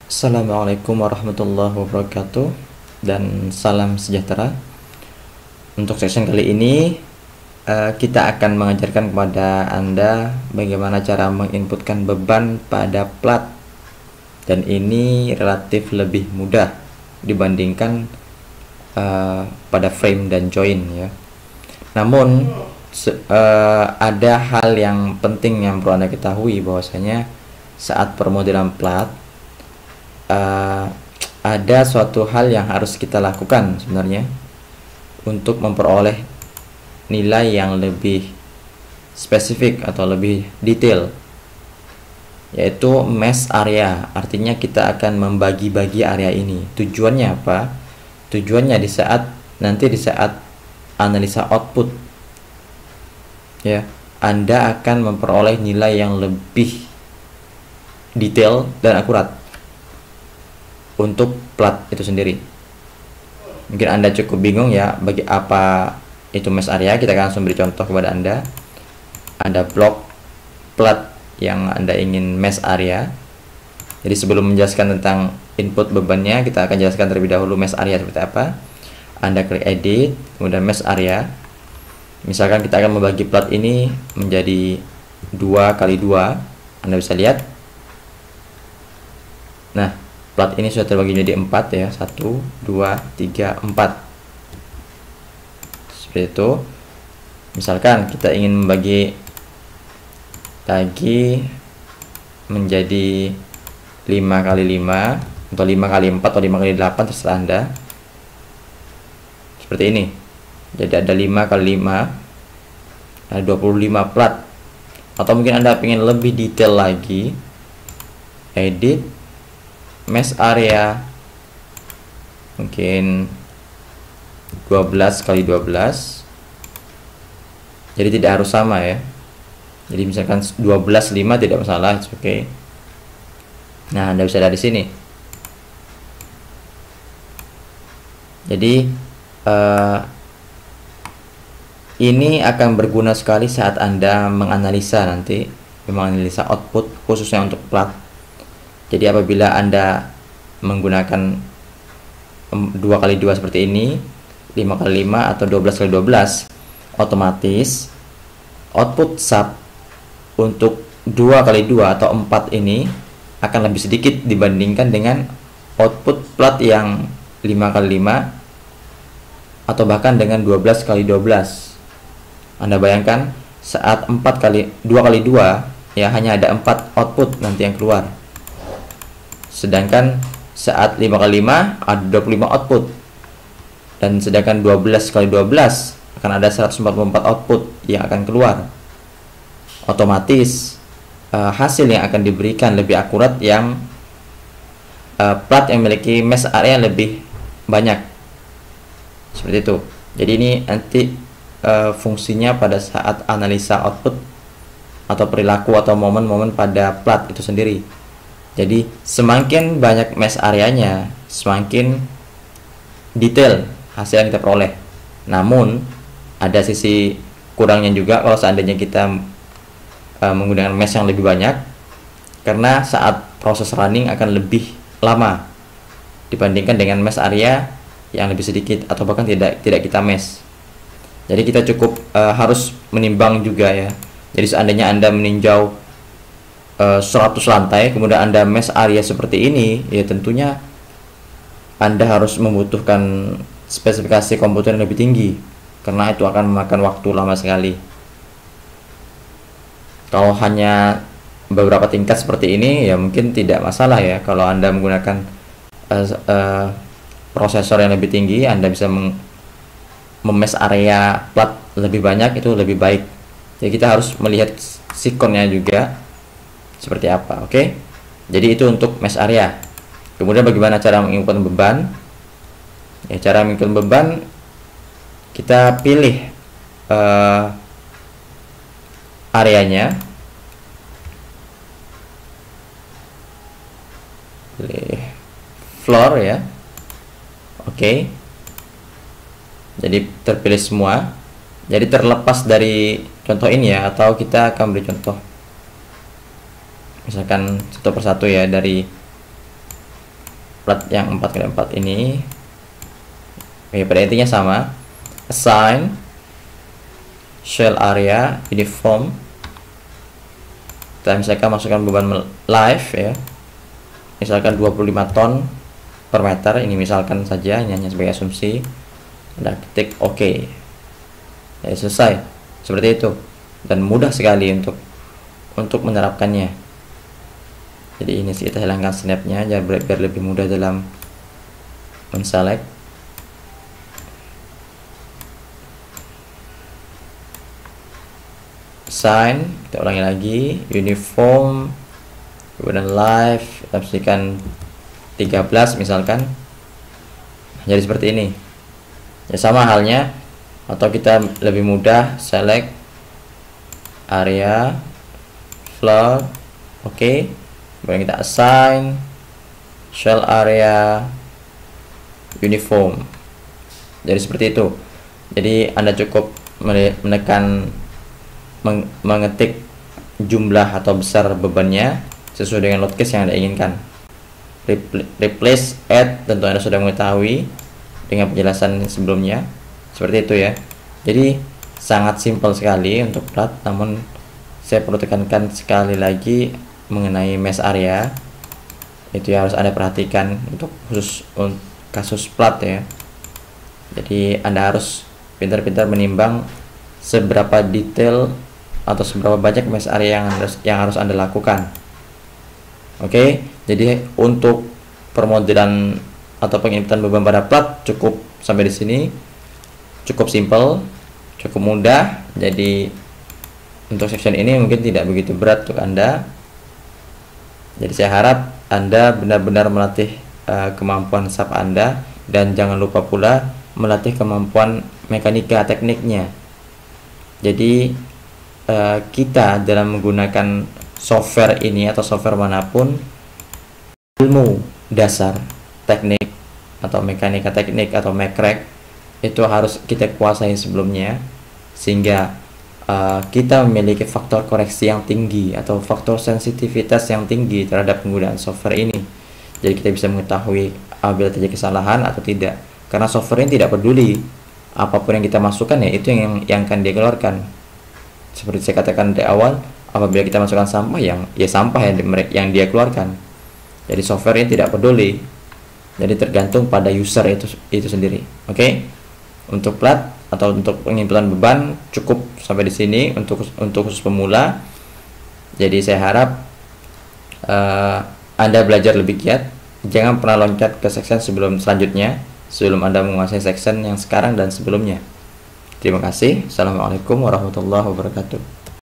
Assalamualaikum warahmatullahi wabarakatuh dan salam sejahtera. Untuk session kali ini kita akan mengajarkan kepada Anda bagaimana cara menginputkan beban pada plat, dan ini relatif lebih mudah dibandingkan pada frame dan join ya. Namun ada hal yang penting yang perlu Anda ketahui, bahwasanya saat permodelan plat ada suatu hal yang harus kita lakukan sebenarnya untuk memperoleh nilai yang lebih spesifik atau lebih detail, yaitu mesh area. Artinya kita akan membagi-bagi area ini. Tujuannya apa? Tujuannya di saat analisa output ya, Anda akan memperoleh nilai yang lebih detail dan akurat untuk plat itu sendiri. Mungkin Anda cukup bingung ya, bagi apa itu mesh area. Kita akan langsung beri contoh kepada Anda. Ada blok plat yang Anda ingin mesh area. Jadi sebelum menjelaskan tentang input bebannya, kita akan jelaskan terlebih dahulu mesh area seperti apa. Anda klik edit, kemudian mesh area. Misalkan kita akan membagi plat ini menjadi 2x2. Anda bisa lihat. Nah, plat ini sudah terbagi menjadi 4 ya, 1, 2, 3, 4 seperti itu. Misalkan kita ingin membagi lagi menjadi 5x5 atau 5x4 atau 5x8, terserah Anda. Seperti ini. Jadi ada 5x5, ada 25 plat. Atau mungkin Anda ingin lebih detail lagi, edit mesh area, mungkin 12x12. Jadi tidak harus sama ya. Jadi misalkan 12, 5 tidak masalah, oke. Okay. Nah, Anda bisa lihat di sini. Jadi ini akan berguna sekali saat Anda menganalisa output khususnya untuk plat. Jadi apabila Anda menggunakan 2x2 seperti ini, 5x5 atau 12x12, otomatis output sub untuk 2x2 atau 4 ini akan lebih sedikit dibandingkan dengan output plat yang 5x5 atau bahkan dengan 12x12. Anda bayangkan saat 2x2 ya, hanya ada 4 output nanti yang keluar. Sedangkan saat 5x5 ada 25 output, dan sedangkan 12x12 akan ada 144 output yang akan keluar. Otomatis hasil yang akan diberikan lebih akurat yang plat yang memiliki mesh area lebih banyak. Seperti itu. Jadi ini nanti fungsinya pada saat analisa output atau perilaku atau momen-momen pada plat itu sendiri. Jadi semakin banyak mesh areanya, semakin detail hasil yang kita peroleh. Namun ada sisi kurangnya juga kalau seandainya kita menggunakan mesh yang lebih banyak, karena saat proses running akan lebih lama dibandingkan dengan mesh area yang lebih sedikit atau bahkan tidak kita mesh. Jadi kita cukup harus menimbang juga ya. Jadi seandainya Anda meninjau 100 lantai, kemudian Anda mesh area seperti ini, ya tentunya Anda harus membutuhkan spesifikasi komputer yang lebih tinggi, karena itu akan memakan waktu lama sekali. Kalau hanya beberapa tingkat seperti ini, ya mungkin tidak masalah ya. Kalau Anda menggunakan prosesor yang lebih tinggi, Anda bisa memesh area plat lebih banyak, itu lebih baik. Jadi kita harus melihat sikonnya juga seperti apa, oke? Jadi itu untuk mesh area. Kemudian bagaimana cara menginput beban? Ya, cara menginput beban, kita pilih areanya, pilih floor ya, oke. Jadi terpilih semua. Jadi terlepas dari contoh ini ya, atau kita akan beri contoh misalkan satu persatu ya, dari plat yang 4x4 ini. Oke, pada intinya sama. Assign shell area uniform. Kita misalkan masukkan beban live ya, misalkan 25 ton per meter. Ini misalkan saja, ini hanya sebagai asumsi. Anda ketik oke. Ya, selesai. Seperti itu, dan mudah sekali untuk menerapkannya. Jadi ini sih, kita hilangkan snapnya biar lebih mudah dalam menselect. Assign, kita ulangi lagi, uniform, kemudian live, kita pastikan 13 misalkan. Jadi seperti ini ya, sama halnya. Atau kita lebih mudah, select area float, oke. Kemudian kita assign shell area uniform. Jadi seperti itu. Jadi Anda cukup menekan, mengetik jumlah atau besar bebannya sesuai dengan load case yang Anda inginkan. Replace, add, tentu Anda sudah mengetahui dengan penjelasan sebelumnya. Seperti itu ya. Jadi sangat simpel sekali untuk plat, namun saya perlu tekankan sekali lagi mengenai mesh area. Itu yang harus Anda perhatikan untuk khusus kasus plat ya. Jadi Anda harus pintar-pintar menimbang seberapa detail atau seberapa banyak mesh area yang harus Anda lakukan. Oke, jadi untuk permodelan atau penginputan beban pada plat cukup sampai di sini. Cukup simple, cukup mudah. Jadi untuk section ini mungkin tidak begitu berat untuk Anda. Jadi saya harap Anda benar-benar melatih kemampuan SAP Anda, dan jangan lupa pula melatih kemampuan mekanika tekniknya. Jadi kita dalam menggunakan software ini atau software manapun, ilmu dasar teknik atau mekanika teknik atau mekrek itu harus kita kuasai sebelumnya, sehingga kita memiliki faktor koreksi yang tinggi atau faktor sensitivitas yang tinggi terhadap penggunaan software ini. Jadi kita bisa mengetahui apabila terjadi kesalahan atau tidak, karena software ini tidak peduli apapun yang kita masukkan ya, itu yang akan dia keluarkan. Seperti saya katakan di awal, apabila kita masukkan sampah, ya sampah yang dia keluarkan. Jadi software ini tidak peduli. Jadi tergantung pada user itu sendiri. Oke. Untuk plat atau untuk penginputan beban cukup sampai di sini untuk khusus pemula. Jadi saya harap Anda belajar lebih giat. Jangan pernah loncat ke section selanjutnya sebelum Anda menguasai section yang sekarang dan sebelumnya. Terima kasih. Assalamualaikum warahmatullahi wabarakatuh.